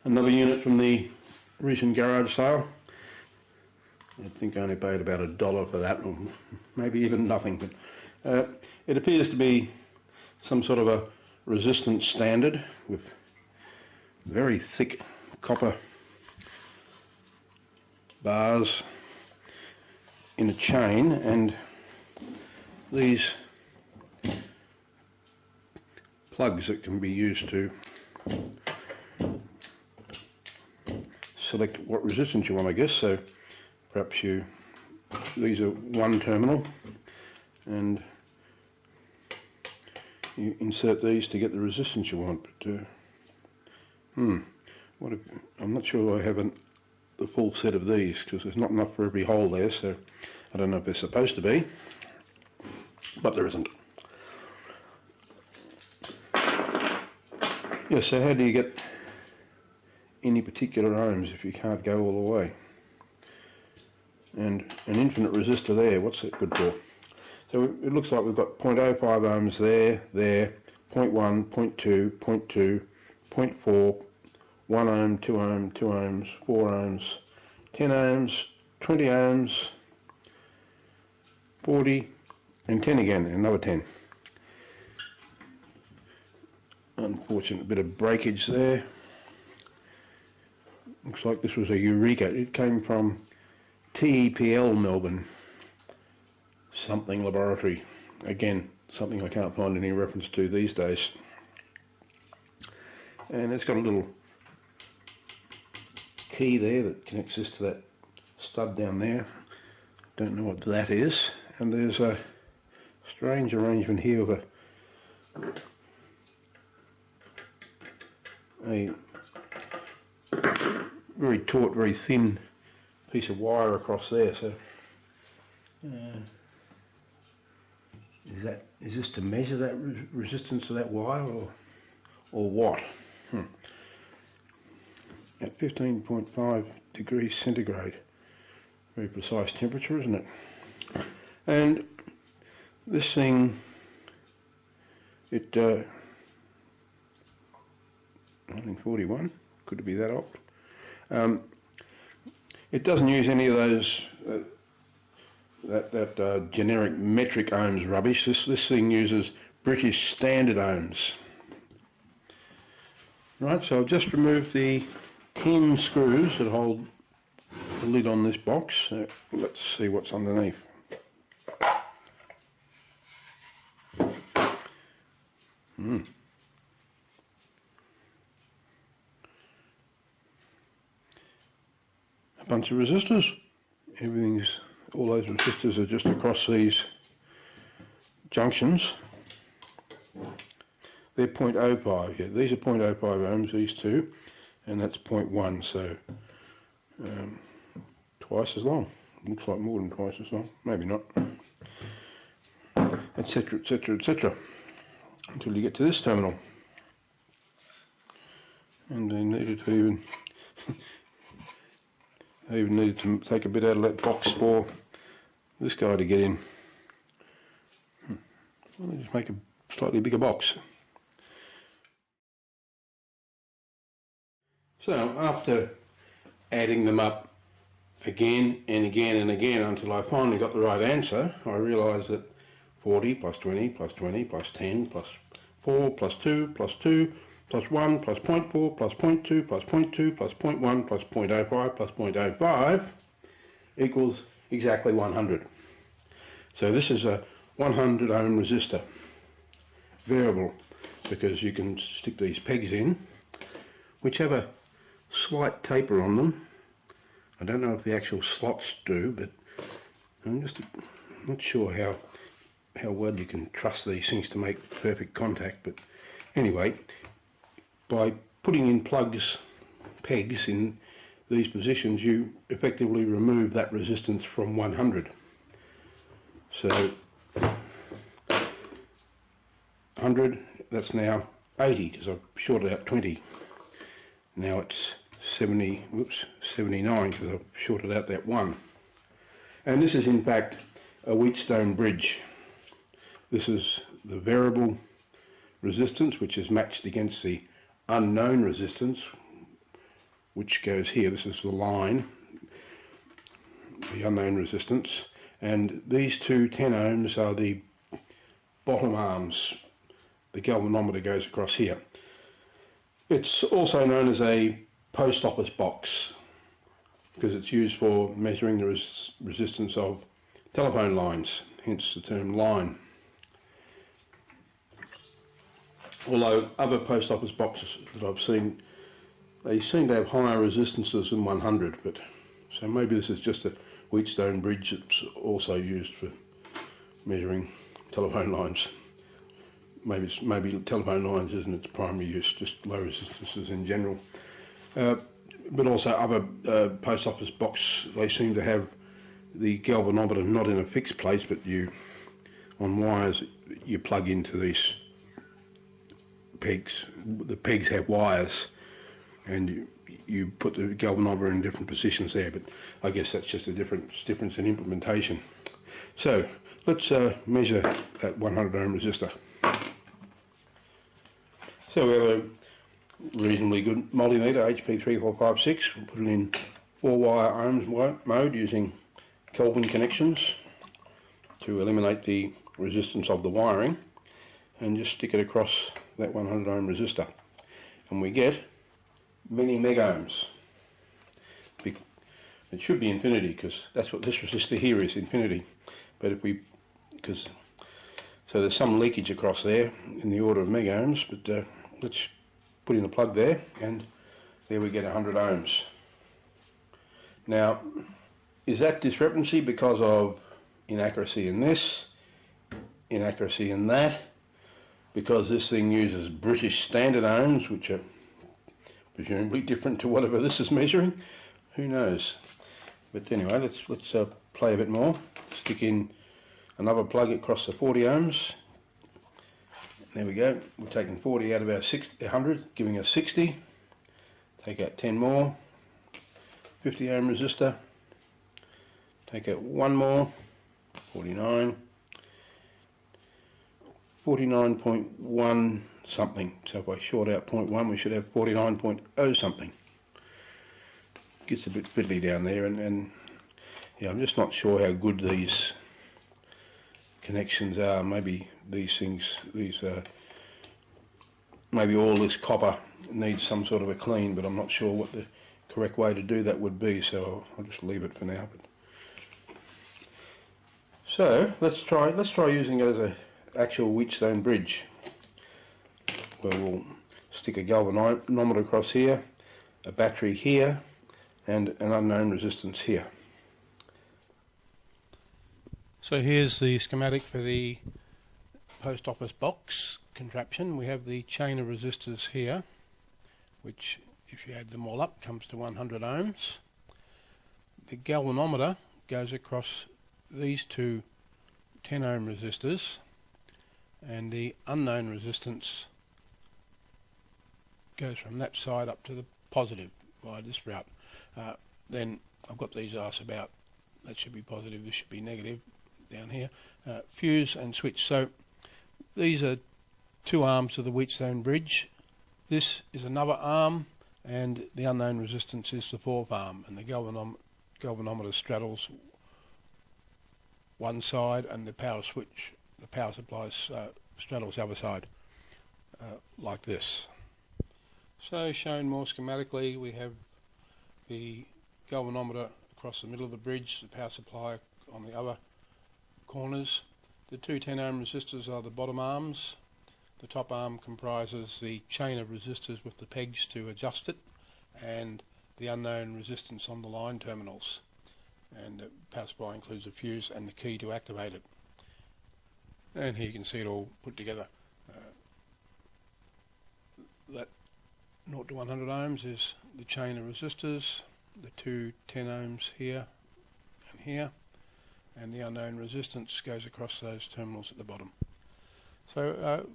Another unit from the recent garage sale. I think I only paid about $1 for that, or maybe even nothing, but it appears to be some sort of a resistance standard with very thick copper bars in a chain, and these plugs that can be used to select what resistance you want, I guess. So perhaps these are one terminal, and you insert these to get the resistance you want. But I'm not sure I have the full set of these, because there's not enough for every hole there, so I don't know if they're supposed to be, but there isn't. Yeah, so how do you get any particular ohms if you can't go all the way? And an infinite resistor there, what's that good for? So it looks like we've got 0.05 ohms there, 0.1, 0.2, 0.2, 0.4, 1 ohm, 2 ohm, 2 ohms, 4 ohms, 10 ohms, 20 ohms, 40, and 10 again, another 10. Unfortunate bit of breakage there. Looks like this was a Eureka. It came from TEPL Melbourne something laboratory. Again, something I can't find any reference to these days. And it's got a little key there that connects this to that stud down there. Don't know what that is. And there's a strange arrangement here with a very taut, very thin piece of wire across there. So is this to measure that resistance of that wire, or what? At 15.5 degrees centigrade, very precise temperature, isn't it? And this thing, it 1941, could it be that old? It doesn't use any of those that generic metric ohms rubbish. This thing uses British standard ohms. Right, so I've just removed the 10 screws that hold the lid on this box. So let's see what's underneath. A bunch of resistors. All those resistors are just across these junctions. They're 0.05, yeah, these are 0.05 ohms, these two, and that's 0.1, so twice as long. Looks like more than twice as long, maybe not, etc, etc, etc, until you get to this terminal. And they needed to even I even needed to take a bit out of that box for this guy to get in. Well, just make a slightly bigger box. So after adding them up again and again and again until I finally got the right answer, I realised that 40 plus 20 plus 20 plus 10 plus 4 plus 2 plus 2 plus 1 plus 0.4 plus 0.2 plus 0.2 plus 0.1 plus 0.05 plus 0.05 equals exactly 100. So this is a 100 ohm resistor, variable, because you can stick these pegs in, which have a slight taper on them. I don't know if the actual slots do, but I'm just not sure how well you can trust these things to make perfect contact. But anyway, by putting in pegs in these positions, you effectively remove that resistance from 100. So 100, that's now 80, because I've shorted out 20. Now it's 79, because I've shorted out that 1. And this is in fact a Wheatstone Bridge. This is the variable resistance, which is matched against the unknown resistance, which goes here. This is the line, the unknown resistance, and these two 10 ohms are the bottom arms. The galvanometer goes across here. It's also known as a post office box because it's used for measuring the resistance of telephone lines, hence the term line. Although other post office boxes that I've seen, they seem to have higher resistances than 100, but so maybe this is just a Wheatstone bridge that's also used for measuring telephone lines. Maybe telephone lines isn't its primary use, just low resistances in general. But also other post office box, they seem to have the galvanometer not in a fixed place, but on wires you plug into these pegs. The pegs have wires, and you put the galvanometer in different positions there, but I guess that's just a difference in implementation. So let's measure that 100 ohm resistor. So we have a reasonably good multimeter, HP3456. We'll put it in 4-wire ohms mode using Kelvin connections to eliminate the resistance of the wiring, and just stick it across that 100 ohm resistor, and we get many megohms. It should be infinity because that's what this resistor here is, infinity. But so there's some leakage across there in the order of megohms, but let's put in a plug there, and there we get 100 ohms. Now, is that discrepancy because of inaccuracy in this, inaccuracy in that, because this thing uses British standard ohms, which are presumably different to whatever this is measuring? Who knows? But anyway, let's play a bit more. Stick in another plug across the 40 ohms. There we go. We're taking 40 out of our 100, giving us 60. Take out 10 more. 50 ohm resistor. Take out one more. 49. 49.1 something. So if I short out 0.1, we should have 49.0 something. Gets a bit fiddly down there, and yeah, I'm just not sure how good these connections are. Maybe maybe all this copper needs some sort of a clean, but I'm not sure what the correct way to do that would be, so I'll just leave it for now. So let's try using it as a actual Wheatstone bridge, where we'll stick a galvanometer across here, a battery here, and an unknown resistance here. So here's the schematic for the post office box contraption. We have the chain of resistors here, which if you add them all up comes to 100 ohms. The galvanometer goes across these two 10 ohm resistors, and the unknown resistance goes from that side up to the positive by this route. Then I've got these arcs about, that should be positive, this should be negative down here. Fuse and switch. So these are two arms of the Wheatstone bridge. This is another arm, and the unknown resistance is the fourth arm, and the galvanometer straddles one side, and the power supply straddles the other side, like this. So shown more schematically, we have the galvanometer across the middle of the bridge, the power supply on the other corners. The two 10 ohm resistors are the bottom arms. The top arm comprises the chain of resistors with the pegs to adjust it, and the unknown resistance on the line terminals. And the power supply includes a fuse and the key to activate it. And here you can see it all put together. That 0 to 100 ohms is the chain of resistors, the two 10 ohms here and here, and the unknown resistance goes across those terminals at the bottom. So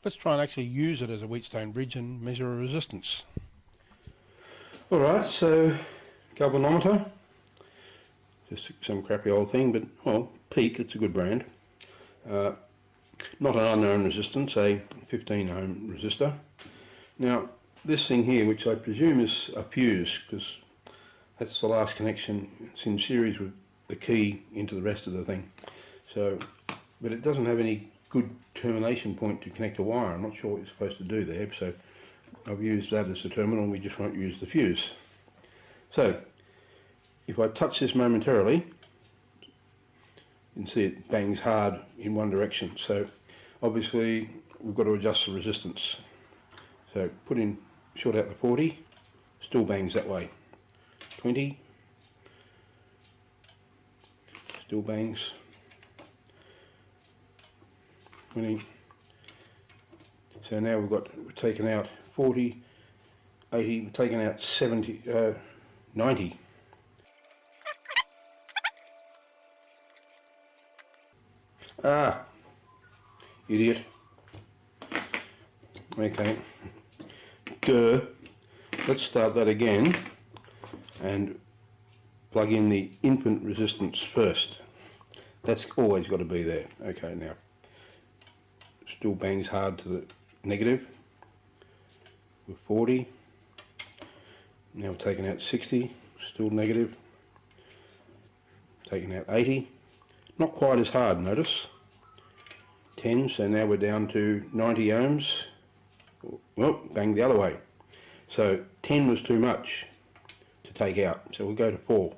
let's try and actually use it as a Wheatstone bridge and measure a resistance. Alright, so galvanometer, just some crappy old thing, but well, Peak, it's a good brand. Not an unknown resistance, a 15 ohm resistor. Now this thing here, which I presume is a fuse, because that's the last connection. It's in series with the key into the rest of the thing. So, but it doesn't have any good termination point to connect a wire. I'm not sure what you're supposed to do there, so I've used that as the terminal, and we just won't use the fuse. So, if I touch this momentarily, you can see it bangs hard in one direction. So, obviously, we've got to adjust the resistance. So, short out the 40, still bangs that way. 20, still bangs. 20. So now we've taken out 40, 80, we've taken out 70, 90. Ah, idiot. Okay. Duh. Let's start that again and plug in the input resistance first. That's always got to be there. Okay, now. Still bangs hard to the negative with 40. Now we've taken out 60, still negative. Taken out 80, not quite as hard, notice. 10, so now we're down to 90 ohms. Well, bang the other way. So 10 was too much to take out, so we'll go to 4.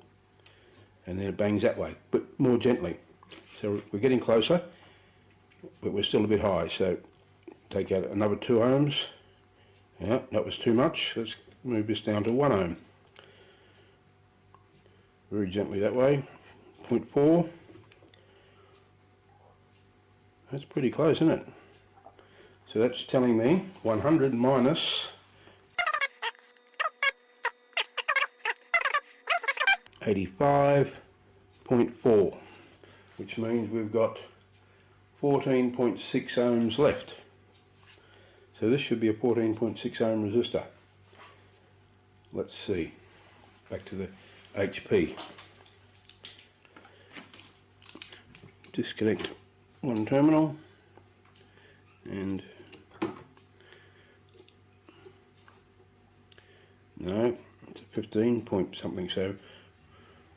And then it bangs that way, but more gently. So we're getting closer, but we're still a bit high, so take out another 2 ohms. Yeah, that was too much. Let's move this down to 1 ohm. Very gently that way. 0.4. That's pretty close, isn't it? So that's telling me 100 minus 85.4, which means we've got 14.6 ohms left. So this should be a 14.6 ohm resistor. Let's see. Back to the HP. Disconnect one terminal and no, it's a 15 point something. So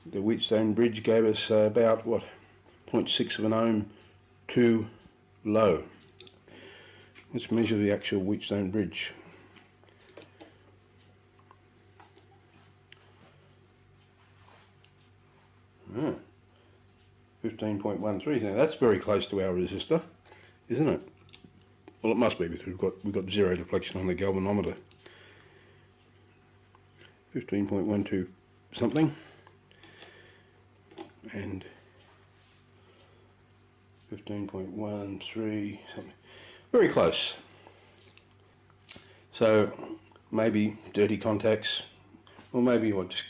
the Wheatstone Bridge gave us about what, 0.6 of an ohm too low. Let's measure the actual Wheatstone Bridge. Ah, 15.13. Now that's very close to our resistor, isn't it? Well, it must be, because we've got zero deflection on the galvanometer. 15.12 something, and 15.13 something. Very close. So maybe dirty contacts, or maybe I just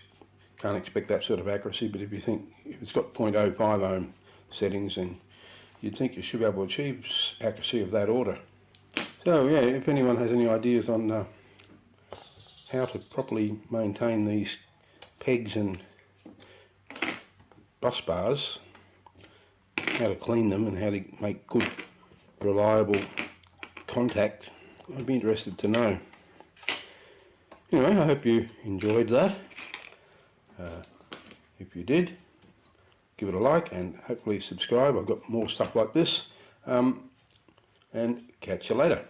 can't expect that sort of accuracy, but if it's got 0.05 ohm settings, then you'd think you should be able to achieve accuracy of that order. So yeah, if anyone has any ideas on how to properly maintain these pegs and bus bars, how to clean them and how to make good, reliable contact, I'd be interested to know. Anyway, I hope you enjoyed that. If you did, give it a like and hopefully subscribe. I've got more stuff like this, and catch you later.